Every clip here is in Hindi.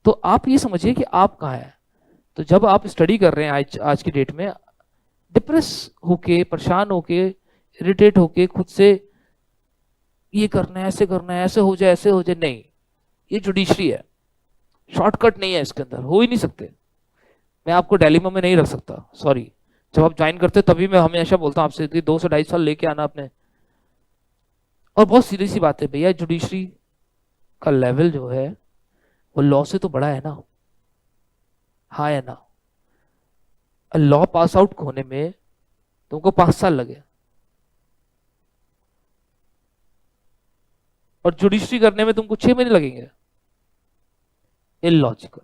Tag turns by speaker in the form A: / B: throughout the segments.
A: तो आप ये समझिए कि आप कहाँ हैं। तो जब आप स्टडी कर रहे हैं आज की डेट में, डिप्रेस होके, परेशान होके, इरिटेट होके, खुद से ये करना है, ऐसे करना है, ऐसे हो जाए, ऐसे हो जाए, नहीं, ये जुडिशरी है, शॉर्टकट नहीं है, इसके अंदर हो ही नहीं सकते। मैं आपको डायलेमा में नहीं रख सकता, सॉरी। जब आप ज्वाइन करते हो तभी मैं हमेशा बोलता हूँ आपसे कि 2 से 2.5 साल लेके आना आपने। और बहुत सीधी सी बात है भैया, जुडिशरी का लेवल जो है वो लॉ से तो बड़ा है ना, हाँ है ना। लॉ पास आउट होने में तुमको 5 साल लगे, और जुडिशरी करने में तुमको 6 महीने लगेंगे। इलॉजिकल।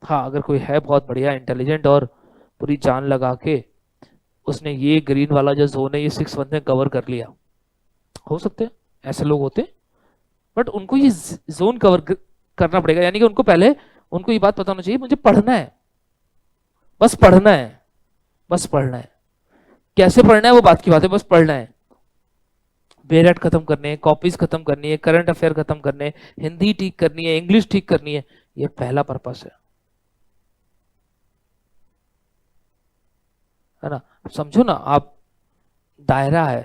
A: हाँ, अगर कोई है बहुत बढ़िया इंटेलिजेंट और पूरी जान लगा के उसने ये ग्रीन वाला जो जोन है ये 6 मंथ में कवर कर लिया, हो सकते हैं, ऐसे लोग होते हैं। बट उनको ये जोन कवर करना पड़ेगा, यानी कि उनको पहले उनको ये बात पता होना चाहिए मुझे पढ़ना है, बस पढ़ना है, बस पढ़ना है। कैसे पढ़ना है वो बात की बात है, बस पढ़ना है। बेरेट खत्म करने हैं, कॉपीज खत्म करनी है, करंट अफेयर खत्म करने हैं, हिंदी ठीक करनी है, इंग्लिश ठीक करनी है, ये पहला पर्पस है ना। समझो ना आप, दायरा है,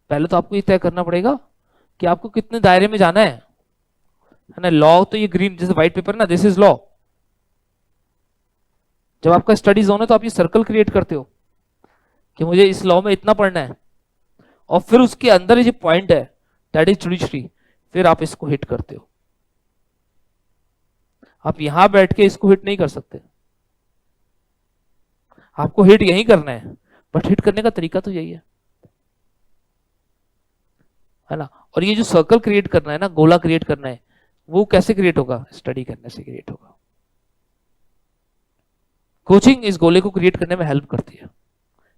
A: पहले तो आपको ये तय करना पड़ेगा कि आपको कितने दायरे में जाना है ना। लॉ तो ये ग्रीन जैसे व्हाइट पेपर ना, दिस इज लॉ। जब आपका स्टडी जोन है तो आप ये सर्कल क्रिएट करते हो कि मुझे इस लॉ में इतना पढ़ना है, और फिर उसके अंदर जो पॉइंट है दैट इज जुडिशरी, फिर आप इसको हिट करते हो। आप यहां बैठ के इसको हिट नहीं कर सकते, आपको हिट यहीं करना है, बट हिट करने का तरीका तो यही है ना। और ये जो सर्कल क्रिएट करना है ना, गोला क्रिएट करना है, वो कैसे क्रिएट होगा, स्टडी करने से क्रिएट होगा। कोचिंग इस गोले को क्रिएट करने में हेल्प करती है,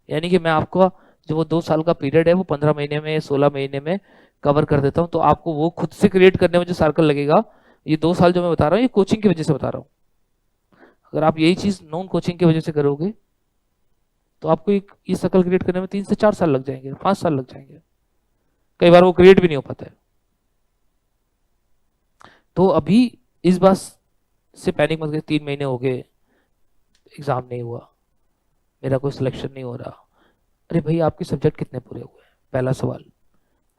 A: यानी कि मैं आपको जो वो 2 साल का पीरियड है वो 15 महीने में, 16 महीने में कवर कर देता हूँ। तो आपको वो खुद से क्रिएट करने में जो सर्कल लगेगा, ये 2 साल जो मैं बता रहा हूँ ये कोचिंग की वजह से बता रहा हूँ। अगर आप यही चीज नॉन कोचिंग की वजह से करोगे तो आपको एक ये सर्कल क्रिएट करने में 3 से 4 साल लग जाएंगे, 5 साल लग जाएंगे, कई बार वो क्रिएट भी नहीं हो पाता है। तो अभी इस बात से पैनिक मत करिए, 3 महीने हो गए एग्जाम नहीं हुआ, मेरा कोई सिलेक्शन नहीं हो रहा। अरे भाई, आपके सब्जेक्ट कितने पूरे हुए, पहला सवाल।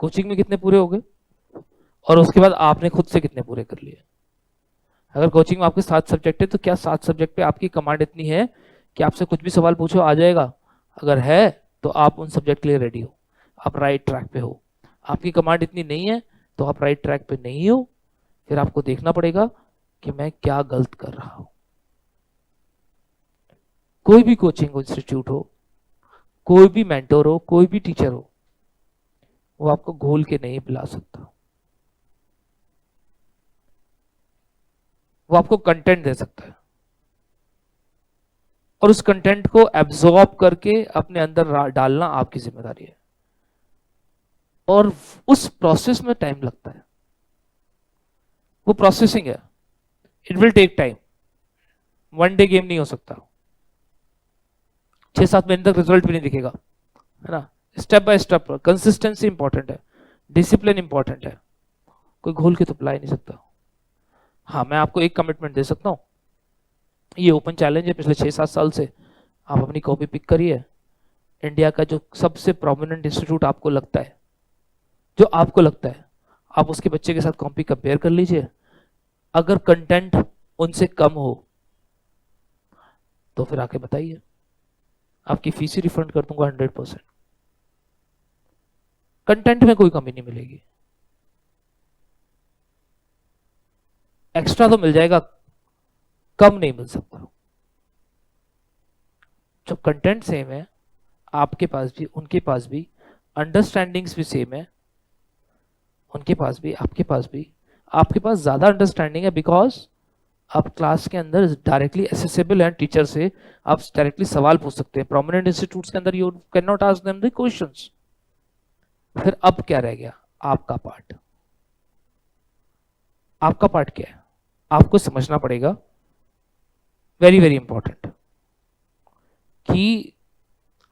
A: कोचिंग में कितने पूरे हो गए, और उसके बाद आपने खुद से कितने पूरे कर लिए। अगर कोचिंग में आपके 7 सब्जेक्ट है तो क्या 7 सब्जेक्ट पे आपकी कमांड इतनी है कि आपसे कुछ भी सवाल पूछो आ जाएगा। अगर है तो आप उन सब्जेक्ट के लिए रेडी हो, आप राइट ट्रैक पे हो। आपकी कमांड इतनी नहीं है तो आप राइट ट्रैक पे नहीं हो। फिर आपको देखना पड़ेगा कि मैं क्या गलत कर रहा हूं। कोई भी कोचिंग इंस्टीट्यूट हो, कोई भी मेंटर हो, कोई भी टीचर हो, वो आपको घोल के नहीं पिला सकता, वो आपको कंटेंट दे सकता है, और उस कंटेंट को एब्जॉर्ब करके अपने अंदर डालना आपकी जिम्मेदारी है। और उस प्रोसेस में टाइम लगता है, वो प्रोसेसिंग है, it will take time. 1 day game नहीं हो सकता, 6-7 महीने तक रिजल्ट भी नहीं दिखेगा, है ना। Step by step consistency important है, डिसिप्लिन इंपॉर्टेंट है, कोई घोल के तो पिला ही नहीं सकता। हाँ, मैं आपको एक कमिटमेंट दे सकता हूँ, ये ओपन चैलेंज है पिछले 6-7 साल से, आप अपनी कॉपी पिक करिए, इंडिया का जो सबसे प्रोमिनेंट इंस्टीट्यूट आपको लगता है, जो आपको लगता है, आप उसके बच्चे के साथ कॉपी कंपेयर कर लीजिए। अगर कंटेंट उनसे कम हो तो फिर आके बताइए, आपकी फीस ही रिफंड कर दूंगा 100%। कंटेंट में कोई कमी नहीं मिलेगी, एक्स्ट्रा तो मिल जाएगा, कम नहीं मिल सकता। जब कंटेंट सेम है, आपके पास भी उनके पास भी, अंडरस्टैंडिंग्स भी सेम है, उनके पास भी आपके पास भी, आपके पास ज्यादा अंडरस्टैंडिंग है बिकॉज आप क्लास के अंदर डायरेक्टली एसेसिबल हैं टीचर से, आप डायरेक्टली सवाल पूछ सकते हैं। प्रोमिनेंट इंस्टीट्यूट्स के अंदर you can not ask them the questions. फिर अब क्या रह गया, आपका पार्ट। आपका पार्ट क्या है, आपको समझना पड़ेगा, वेरी वेरी इंपॉर्टेंट, कि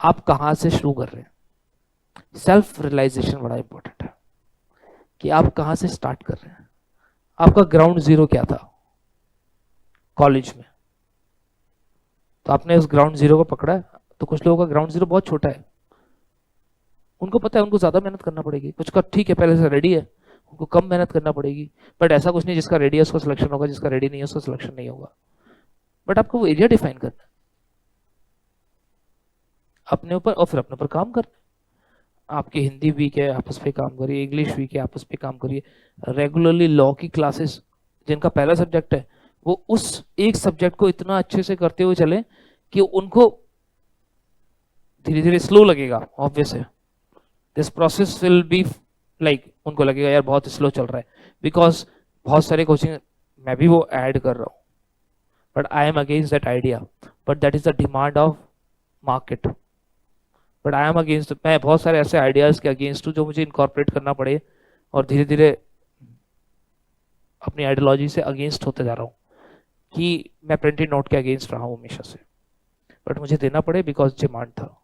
A: आप कहां से शुरू कर रहे हैं। सेल्फ रियलाइजेशन बड़ा इंपॉर्टेंट है। कि आप कहाँ से स्टार्ट कर रहे हैं, आपका ग्राउंड जीरो क्या था कॉलेज में, तो आपने उस ग्राउंड जीरो को पकड़ा है। तो कुछ लोगों का ग्राउंड जीरो बहुत छोटा है, उनको पता है उनको ज्यादा मेहनत करना पड़ेगी, कुछ का ठीक है पहले से रेडी है, उनको कम मेहनत करना पड़ेगी। बट ऐसा कुछ नहीं जिसका रेडी है उसका सिलेक्शन होगा, जिसका रेडी नहीं है उसका सिलेक्शन नहीं होगा। बट आपको वो एरिया डिफाइन करना है अपने ऊपर, और फिर अपने ऊपर काम करना है। आपकी हिंदी वीक है, आपस पे काम करिए, इंग्लिश वीक है, आपस पे काम करिए। रेगुलरली लॉ की क्लासेस, जिनका पहला सब्जेक्ट है वो उस एक सब्जेक्ट को इतना अच्छे से करते हुए चले कि उनको धीरे धीरे स्लो लगेगा, ऑब्वियस है। This process will be like, उनको लगेगा यार बहुत स्लो चल रहा है, बिकॉज बहुत सारे कोचिंग मैं भी वो ऐड कर रहा हूँ, but I am against that idea, but that is the demand of market. But I am against, मैं बहुत सारे ऐसे आइडियाज के अगेंस्ट हूँ जो मुझे इनकॉर्पोरेट करना पड़े, और धीरे धीरे अपनी आइडियोलॉजी से अगेंस्ट होते जा रहा हूँ कि मैं प्रिंटेड नोट के अगेंस्ट रहा हूँ हमेशा से, बट मुझे देना पड़े बिकॉज डिमांड था।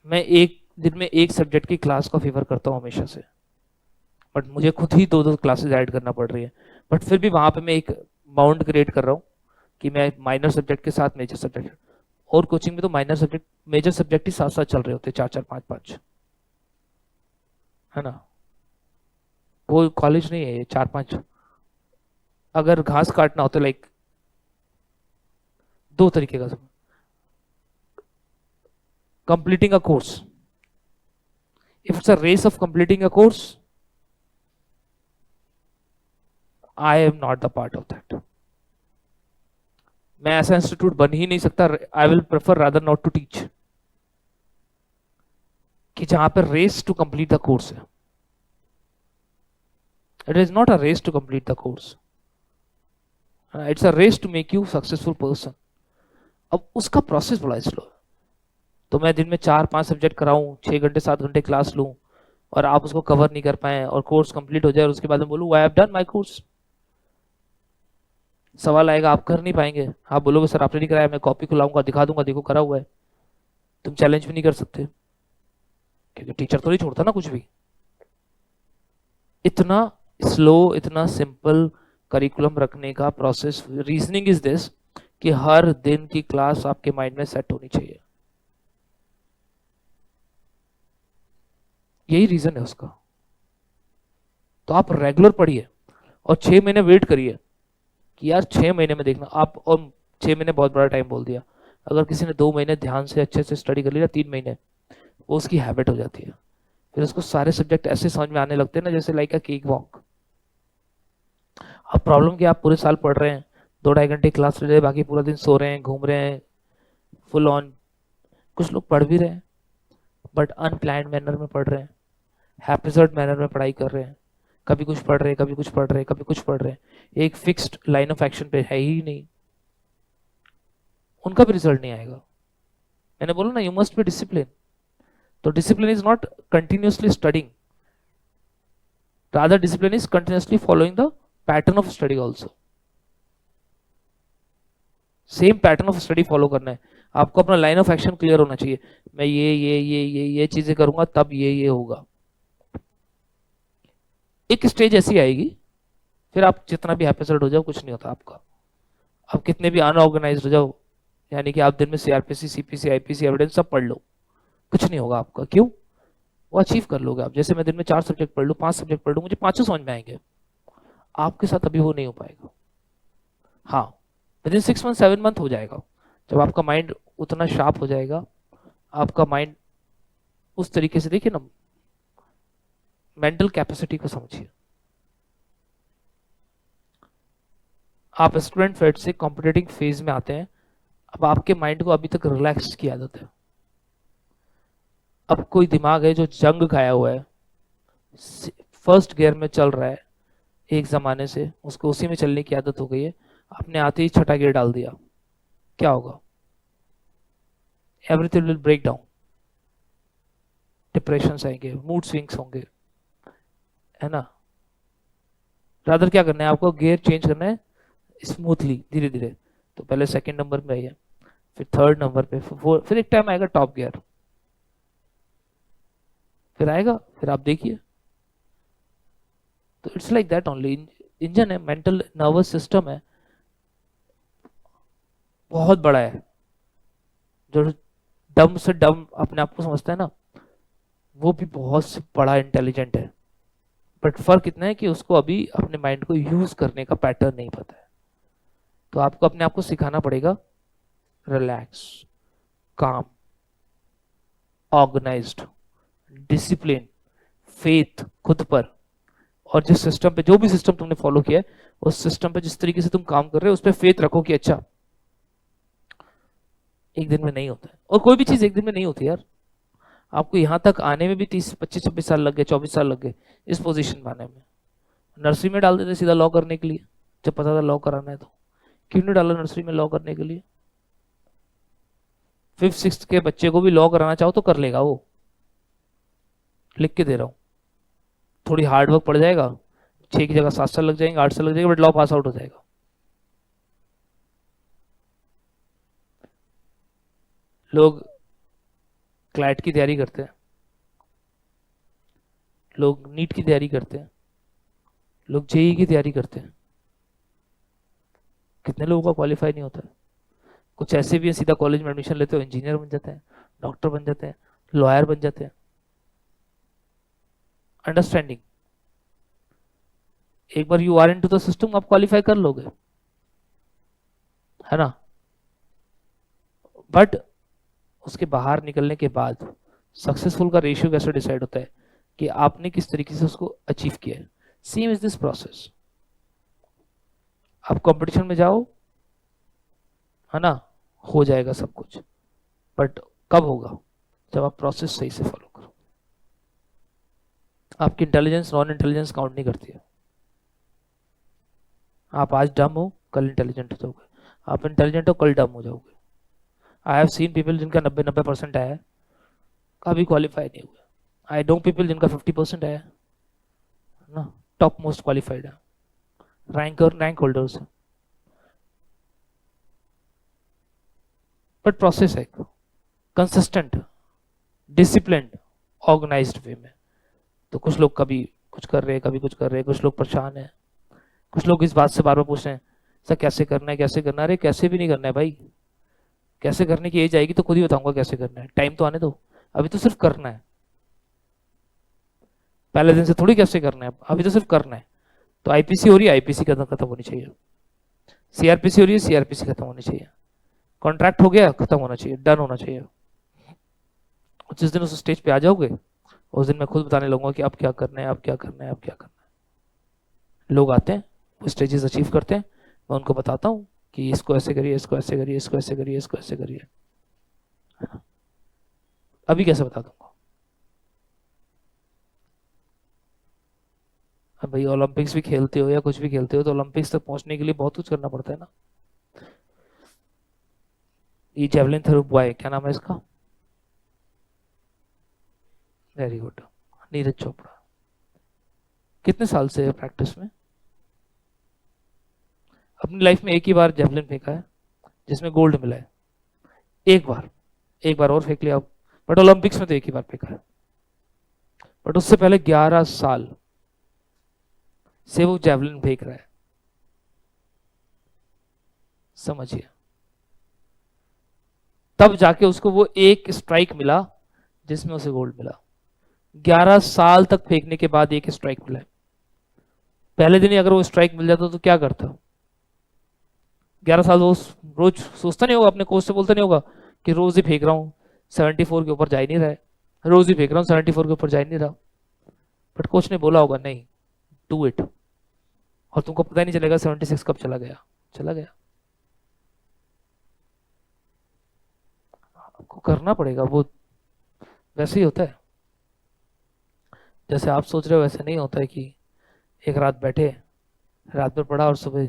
A: मैं एक दिन में एक सब्जेक्ट की क्लास का फेवर करता हूँ हमेशा से, बट मुझे खुद ही दो दो क्लासेस ऐड करना पड़ रही है। बट फिर भी वहां पे मैं एक बाउंड क्रिएट कर रहा हूँ कि मैं माइनर सब्जेक्ट के साथ मेजर सब्जेक्ट, और कोचिंग में तो माइनर सब्जेक्ट मेजर सब्जेक्ट ही साथ साथ चल रहे होते, चार चार पांच पांच, है ना। वो कॉलेज नहीं है ये चार पांच। अगर घास काटना होता लाइक दो तरीके का सब, completing a course, if it's a race of completing a course, I am not the part of that. मैं ऐसा इंस्टीट्यूट बन ही नहीं सकता, I will prefer rather not to teach, कि जहां पर race to complete the course है। It is not a race to complete the course, it's a race to make you successful person. अब उसका प्रोसेस बड़ा स्लो है, तो मैं दिन में चार पांच सब्जेक्ट कराऊं, 6 घंटे 7 घंटे क्लास लूं, और आप उसको कवर नहीं कर पाए और कोर्स कंप्लीट हो जाए और उसके बाद मैं बोलूं I have done my course, सवाल आएगा आप कर नहीं पाएंगे, आप बोलोगे सर आपने नहीं कराया, मैं कॉपी को लाऊंगा दिखा दूंगा देखो करा हुआ है। तुम चैलेंज भी नहीं कर सकते क्योंकि टीचर तो नहीं छोड़ता ना कुछ भी। इतना स्लो, इतना सिंपल करिकुलम रखने का प्रोसेस, रीजनिंग इज दिस कि हर दिन की क्लास आपके माइंड में सेट होनी चाहिए, यही रीजन है उसका। तो आप रेगुलर पढ़िए और 6 महीने वेट करिए कि यार 6 महीने में देखना आप, और 6 महीने बहुत बड़ा टाइम बोल दिया। अगर किसी ने 2 महीने ध्यान से अच्छे से स्टडी कर लिया, 3 महीने, वो उसकी हैबिट हो जाती है, फिर उसको सारे सब्जेक्ट ऐसे समझ में आने लगते हैं ना जैसे लाइक अ केक वॉक। अब प्रॉब्लम क्या, आप पूरे साल पढ़ रहे हैं, 2 ढाई घंटे क्लास ले रहे हैं, बाकी पूरा दिन सो रहे हैं, घूम रहे हैं फुल ऑन। कुछ लोग पढ़ भी रहे हैं बट अनप्लान्ड मैनर में पढ़ रहे हैं, हैप्पीजर्ड मैनर में पढ़ाई कर रहे हैं, कभी कुछ पढ़ रहे हैं, कभी कुछ पढ़ रहे हैं, कभी कुछ पढ़ रहे हैं, एक फिक्स्ड लाइन ऑफ एक्शन पे है ही नहीं, उनका भी रिजल्ट नहीं आएगा। मैंने बोला ना यू मस्ट बी डिसिप्लिन। तो discipline is not continuously studying, rather discipline is continuously following the pattern of study also। Same pattern of study follow करना है आपको, अपना लाइन ऑफ एक्शन क्लियर होना चाहिए, मैं ये चीजें करूंगा तब ये होगा। एक स्टेज ऐसी आएगी फिर आप जितना भी हैप्पीसर्ड हो जाओ कुछ नहीं होता आपका, आप कितने भी अनऑर्गेनाइज्ड हो जाओ, यानी कि आप दिन में सीआरपीसी सीपीसी आईपीसी एविडेंस सब पढ़ लो, कुछ नहीं होगा आपका। क्यों? वो अचीव कर लोगे आप। जैसे मैं दिन में 4 सब्जेक्ट पढ़ लूँ, 5 सब्जेक्ट पढ़ लूँ, मुझे पांचों समझ में आएंगे, आपके साथ अभी वो नहीं हो पाएगा। हाँ, विद इन 6 मंथ 7 मंथ हो जाएगा, जब आपका माइंड उतना शार्प हो जाएगा, आपका माइंड उस तरीके से, देखिए ना मेंटल कैपेसिटी को समझिए। आप स्टूडेंट फेज से कॉम्पिटेटिव फेज में आते हैं, अब आपके माइंड को अभी तक रिलैक्स की आदत है। अब कोई दिमाग है जो जंग खाया हुआ है, फर्स्ट गियर में चल रहा है एक जमाने से, उसको उसी में चलने की आदत हो गई है, आपने आते ही छठा गियर डाल दिया, क्या होगा? Everything will break down, depression आएंगे, मूड स्विंग्स होंगे, है ना। रादर क्या करना है आपको, गियर चेंज करना है स्मूथली धीरे धीरे। तो पहले सेकंड नंबर पे आइए, फिर थर्ड नंबर पे, फिर एक टाइम आएगा टॉप गियर, फिर आएगा, फिर आप देखिए तो it's like that only. Engine है, मेंटल नर्वस सिस्टम है, बहुत बड़ा है। जो डम से डम अपने आप को समझता है ना, वो भी बहुत बड़ा इंटेलिजेंट है, बट फर्क इतना है कि उसको अभी अपने माइंड को यूज करने का पैटर्न नहीं पता है। तो आपको अपने आप को सिखाना पड़ेगा रिलैक्स, काम, ऑर्गेनाइज्ड, डिसिप्लिन, फेथ खुद पर, और जिस सिस्टम पे, जो भी सिस्टम तुमने फॉलो किया है, उस सिस्टम पे जिस तरीके से तुम काम कर रहे हो उस पर फेथ रखो कि अच्छा एक दिन में नहीं होता है। और कोई भी चीज एक दिन में नहीं होती यार। आपको यहाँ तक आने में भी 30 25 26 साल लग गए, 24 साल लग गए इस पोजीशन में आने में। नर्सरी में डाल देते सीधा लॉ करने के लिए, जब पता था लॉ कराना है तो। क्यों नहीं डाला नर्सरी में लॉ करने के लिए? 5th 6th के बच्चे को भी लॉ कराना चाहो तो कर लेगा वो, लिख के दे रहा हूँ। थोड़ी हार्ड वर्क पड़ जाएगा, 6 की जगह 7 साल लग जाएंगे, 8 साल लग जाएगा, बट लॉ पास आउट हो जाएगा। लोग क्लैट की तैयारी करते हैं, लोग नीट की तैयारी करते हैं, लोग जेई की तैयारी करते हैं, कितने लोगों का क्वालिफाई नहीं होता है। कुछ ऐसे भी हैं सीधा कॉलेज में एडमिशन लेते हो, इंजीनियर बन जाते हैं, डॉक्टर बन जाते हैं, लॉयर बन जाते हैं। अंडरस्टैंडिंग, एक बार you are into the system आप क्वालिफाई कर लोगे, है ना। बट उसके बाहर निकलने के बाद सक्सेसफुल का रेशियो कैसे डिसाइड होता है कि आपने किस तरीके से उसको अचीव किया है। Same is this process. आप कंपटीशन में जाओ, है ना, हो जाएगा सब कुछ, बट कब होगा? जब आप प्रोसेस सही से फॉलो करो। आपकी इंटेलिजेंस नॉन इंटेलिजेंस काउंट नहीं करती है। आप आज डम हो, कल इंटेलिजेंट हो जाओगे। आप इंटेलिजेंट हो, कल डम हो जाओगे। आई हैव सीन पीपल जिनका 90-90% आया है, कभी क्वालिफाई नहीं हुआ। आई नो पीपल जिनका 50% आया है ना, टॉप मोस्ट क्वालिफाइड है, रैंक होल्डर्स है। बट प्रोसेस है कंसिस्टेंट, डिसिप्लिन, ऑर्गेनाइज्ड वे में। तो कुछ लोग कभी कुछ कर रहे हैं, कभी कुछ कर रहे हैं, कुछ लोग परेशान हैं, कुछ लोग इस बात से बार बार पूछ रहे हैं सर कैसे करना है, कैसे करना है। अरे कैसे भी नहीं करना है भाई, कैसे करने की एज आएगी तो खुद ही बताऊंगा कैसे करना है, टाइम तो आने दो। अभी तो सिर्फ करना है, पहले दिन से थोड़ी कैसे करना है, अभी तो सिर्फ करना है। तो आईपीसी हो रही है, आईपीसी खत्म होनी चाहिए। सीआरपीसी हो रही है, सीआरपीसी खत्म होनी चाहिए। कॉन्ट्रैक्ट हो गया, खत्म होना चाहिए, डन होना चाहिए। जिस दिन उस स्टेज पे आ जाओगे, उस दिन मैं खुद बताने लगूंगा कि अब क्या करना है, अब क्या करना है, अब क्या करना है। लोग आते हैं, वो स्टेजेस अचीव करते हैं, मैं उनको बताता हूँ कि इसको ऐसे करिए, इसको ऐसे करिए, इसको ऐसे करिए, इसको ऐसे करिए। अभी कैसे बता दूंगा? अब भाई ओलंपिक्स भी खेलते हो या कुछ भी खेलते हो तो ओलंपिक्स तक पहुंचने के लिए बहुत कुछ करना पड़ता है ना। ये जेवलिन थ्रो बॉय, क्या नाम है इसका? Very good, Neeraj Chopra. कितने साल से प्रैक्टिस में? अपनी लाइफ में एक ही बार जेवलिन फेंका है जिसमें गोल्ड मिला है, एक बार। एक बार और फेंक लिया, बट ओलंपिक्स में तो एक ही बार फेंका है। बट उससे पहले 11 साल से वो जेवलिन फेंक रहा है, समझिए। तब जाके उसको वो एक स्ट्राइक मिला जिसमें उसे गोल्ड मिला। 11 साल तक फेंकने के बाद एक स्ट्राइक मिला है। पहले दिन ही अगर वो स्ट्राइक मिल जाता तो क्या करता? 11 साल वो रोज सोचता नहीं होगा, अपने कोच से बोलता नहीं होगा कि रोज ही फेंक रहा हूँ, 74 के ऊपर जा ही नहीं रहा है, रोज ही फेंक रहा हूँ, 74 के ऊपर जा ही नहीं रहा। बट कोच ने बोला होगा नहीं, डू इट, और तुमको पता ही नहीं चलेगा 76 कब चला गया, चला गया। आपको करना पड़ेगा, वो वैसे ही होता है जैसे आप सोच रहे हो, वैसे नहीं होता है कि एक रात बैठे, रात भर पढ़ा और सुबह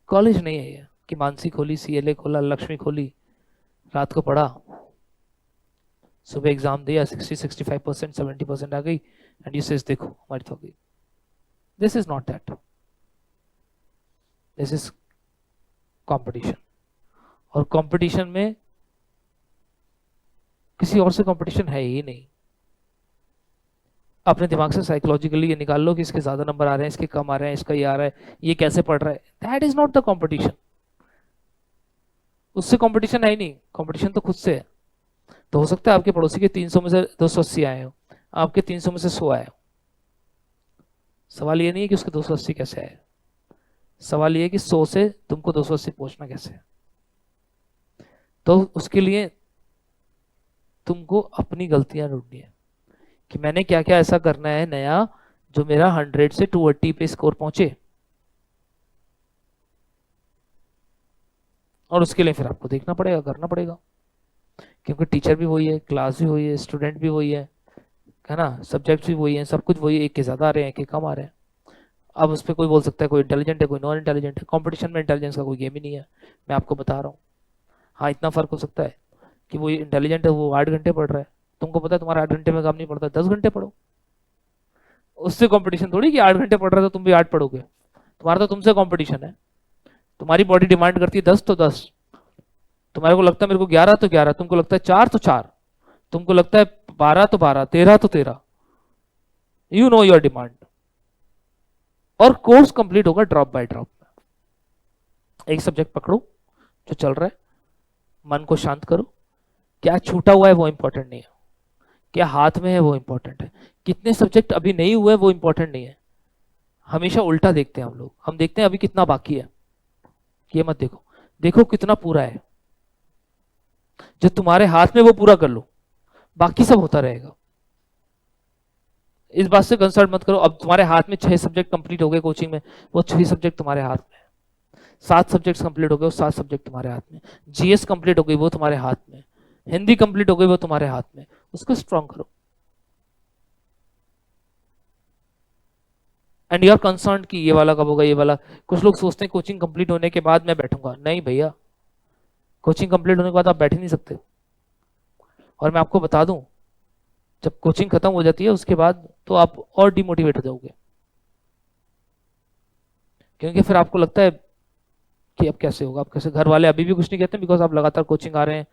A: कॉलेज नहीं है ये कि मानसी खोली, सीएलए खोला, लक्ष्मी खोली, रात को पढ़ा, सुबह एग्जाम दिया, 60-65%, 70% आ गई, एंड यू सेज देखो हमारी तो गई। This is not that, this is competition. और कंपटीशन में किसी और से कंपटीशन है ही नहीं। अपने दिमाग से साइकोलॉजिकली ये निकाल लो कि इसके ज्यादा नंबर आ रहे हैं, इसके कम आ रहे हैं, इसका ये आ रहा है, ये कैसे पढ़ रहा है। That is not the competition. उससे कंपटीशन है ही नहीं, कंपटीशन तो खुद से है। तो हो सकता है आपके पड़ोसी के 300 में से 280 आए हो, आपके 300 में से 100 आए हो। सवाल ये नहीं है कि उसके 280 कैसे आए, सवाल ये है कि 100 से तुमको 280 पहुंचना कैसे है। तो उसके लिए तुमको अपनी गलतियां ढूंढनी है कि मैंने क्या क्या ऐसा करना है नया जो मेरा 100 से 280 पे स्कोर पहुंचे। और उसके लिए फिर आपको देखना पड़ेगा, करना पड़ेगा, क्योंकि टीचर भी वही है, क्लास भी वही है, स्टूडेंट भी वही है ना, सब्जेक्ट भी वही है, सब कुछ वही है, एक के ज्यादा आ रहे हैं, एक के कम आ रहे हैं। अब उस पर कोई बोल सकता है कोई इंटेलिजेंट है, कोई नॉन इंटेलिजेंट है। कंपटीशन में इंटेलिजेंस का कोई गेम ही नहीं है, मैं आपको बता रहा हूँ। हाँ, इतना फर्क हो सकता है कि वो इंटेलिजेंट है, वो 8 घंटे पढ़ रहा है, तुमको पता है तुम्हारा 8 घंटे में काम नहीं पड़ता, 10 घंटे पढ़ो। उससे कंपटीशन थोड़ी कि 8 घंटे पढ़ रहा है तो तुम भी 8 पढ़ोगे, तुम्हारा तो तुमसे कंपटीशन है। तुम्हारी बॉडी डिमांड करती है 10 तो 10, तुम्हारे को लगता है मेरे को 11 तो 11, तुमको लगता है 4 तो 4, तुमको लगता है 12 तो 12, 13 तो 13। You know your demand. और कोर्स कंप्लीट होगा ड्रॉप बाय ड्रॉप। एक सब्जेक्ट पकड़ो जो चल रहा है, मन को शांत करो, क्या छूटा हुआ है वो इंपॉर्टेंट नहीं है, क्या हाथ में है वो इंपॉर्टेंट है, कितने सब्जेक्ट अभी नहीं हुए वो इंपॉर्टेंट नहीं है। हमेशा उल्टा देखते हैं हम लोग, हम देखते हैं अभी कितना बाकी है, ये मत देखो, देखो कितना पूरा है। जो तुम्हारे हाथ में वो पूरा कर लो, बाकी सब होता रहेगा। इस बात से कंसर्न मत करो। अब तुम्हारे हाथ में 6 सब्जेक्ट कंप्लीट हो गए कोचिंग में, वो 6 सब्जेक्ट तुम्हारे हाथ में। 7 सब्जेक्ट कंप्लीट हो गए, वो 7 सब्जेक्ट तुम्हारे हाथ में। जीएस कंप्लीट हो गई, वो तुम्हारे हाथ में। हिंदी कंप्लीट हो गई, वो तुम्हारे हाथ में। उसको स्ट्रॉन्ग करो। एंड यू आर कंसर्न कि ये वाला कब होगा, ये वाला। कुछ लोग सोचते हैं कोचिंग कंप्लीट होने के बाद मैं बैठूंगा। नहीं भैया, कोचिंग कंप्लीट होने के बाद आप बैठ ही नहीं सकते। और मैं आपको बता दूं, जब कोचिंग खत्म हो जाती है उसके बाद तो आप और डिमोटिवेट हो जाओगे, क्योंकि फिर आपको लगता है कि अब कैसे होगा, अब कैसे। घर वाले अभी भी कुछ नहीं कहते बिकॉज आप लगातार कोचिंग आ रहे हैं,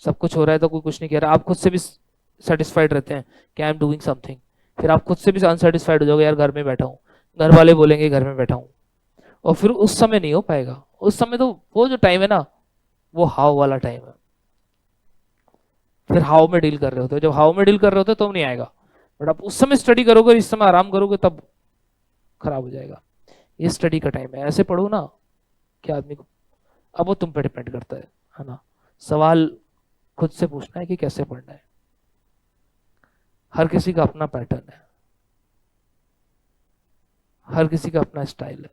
A: सब कुछ हो रहा है तो कोई कुछ नहीं कह रहा। आप खुद से भी सेटिस्फाइड रहते हैं कि आई एम डूइंग समथिंग, फिर आप खुद से भी अनसेटिस्फाइड हो जाओगे, यार घर में बैठा हूँ, घर वाले बोलेंगे घर में बैठा हूँ। और फिर उस समय नहीं हो पाएगा। उस समय तो वो जो टाइम है ना, वो हाव वाला टाइम है। फिर हाव में डील कर रहे होते हो, जब हाव में डील कर रहे होते हो तो नहीं आएगा। बट आप उस समय स्टडी करोगे, इस समय आराम करोगे, तब खराब हो जाएगा। ये स्टडी का टाइम है, ऐसे पढ़ो ना कि आदमी को। अब वो तुम पे डिपेंड करता है ना। सवाल खुद से पूछना है कि कैसे पढ़ना है। हर किसी का अपना पैटर्न है, हर किसी का अपना स्टाइल है।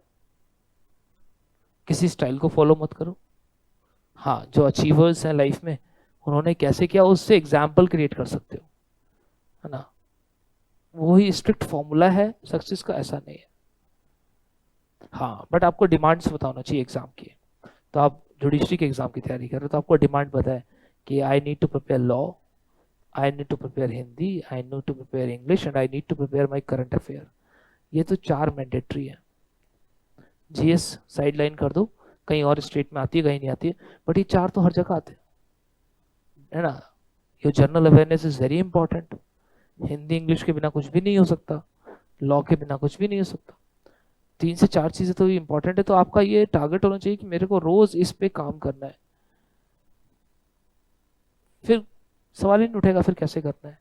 A: किसी स्टाइल को फॉलो मत करो। हाँ, जो अचीवर्स हैं लाइफ में, उन्होंने कैसे किया उससे एग्जाम्पल क्रिएट कर सकते हो, है ना। वही स्ट्रिक्ट फॉर्मूला है सक्सेस का, ऐसा नहीं है। हाँ, बट आपको डिमांड्स पता होना चाहिए एग्जाम की। तो आप जुडिशरी के एग्जाम की तैयारी कर रहे हो तो आपको डिमांड पता है कि I need to prepare law, I need to prepare Hindi, I need to prepare English and I need to prepare my current affair. ये तो 4 मैंडेटरी है। जीएस साइड लाइन कर दो, कहीं और स्टेट में आती है कहीं नहीं आती है, बट ये 4 तो हर जगह आते हैं, है ना। Your general awareness is very important. Hindi English के बिना कुछ भी नहीं हो सकता, लॉ के बिना कुछ भी नहीं हो सकता। 3 से 4 चीजें तो इंपॉर्टेंट है। तो आपका ये टारगेट होना चाहिए कि मेरे को रोज इस पे काम करना है। फिर सवाल ही नहीं उठेगा फिर कैसे करना है।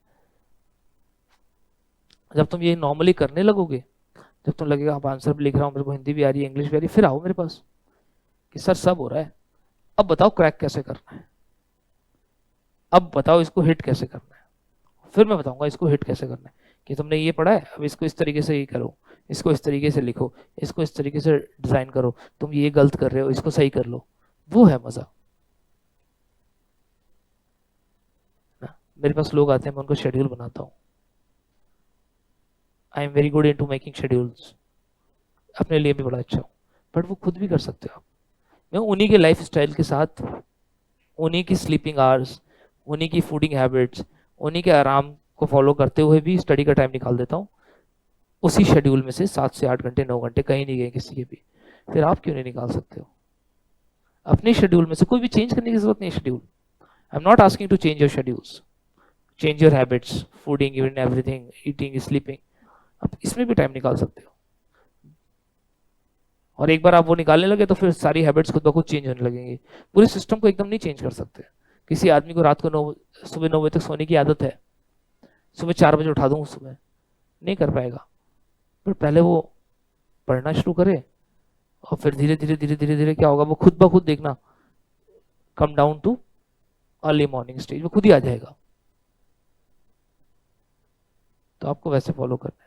A: जब तुम ये नॉर्मली करने लगोगे, जब तुम लगेगा आप आंसर भी लिख रहा हूँ, मेरे को हिंदी भी आ रही है, इंग्लिश भी आ रही है, फिर आओ मेरे पास कि सर सब हो रहा है, अब बताओ क्रैक कैसे करना है, अब बताओ इसको हिट कैसे करना है। फिर मैं बताऊंगा इसको हिट कैसे करना है, कि तुमने ये पढ़ा है, अब इसको इस तरीके से ये करो, इसको इस तरीके से लिखो, इसको इस तरीके से डिजाइन करो, तुम ये गलत कर रहे हो, इसको सही कर लो। वो है मजा ना। मेरे पास लोग आते हैं, मैं उनको शेड्यूल बनाता हूँ। I am very good in to making schedules, अपने लिए भी बड़ा अच्छा हूँ, बट वो खुद भी कर सकते हो आप। मैं उन्हीं के लाइफ स्टाइल के साथ, उन्हीं की स्लीपिंग आवर्स, उन्हीं की फूडिंग हैबिट्स, उन्हीं के आराम को फॉलो करते हुए भी स्टडी का टाइम निकाल देता हूँ। उसी शेड्यूल में से 7 से 8 घंटे 9 घंटे कहीं नहीं गए किसी के भी। फिर आप क्यों नहीं निकाल सकते हो अपने शेड्यूल में से? कोई भी चेंज करने की जरूरत नहीं है schedule. I am not asking to change your schedules, change your habits, fooding, even everything, eating, sleeping, आप इसमें भी टाइम निकाल सकते हो। और एक बार आप वो निकालने लगे तो फिर सारी हैबिट्स खुद ब खुद चेंज होने लगेंगी। पूरे सिस्टम को एकदम नहीं चेंज कर सकते। किसी आदमी को रात को सुबह 9 बजे तक सोने की आदत है, सुबह 4 बजे उठा दूंगा सुबह, नहीं कर पाएगा। पर पहले वो पढ़ना शुरू करे और फिर धीरे धीरे धीरे धीरे धीरे क्या होगा, वो खुद ब खुद देखना come down too early morning stage, वो खुद ही आ जाएगा। तो आपको वैसे फॉलो करना है।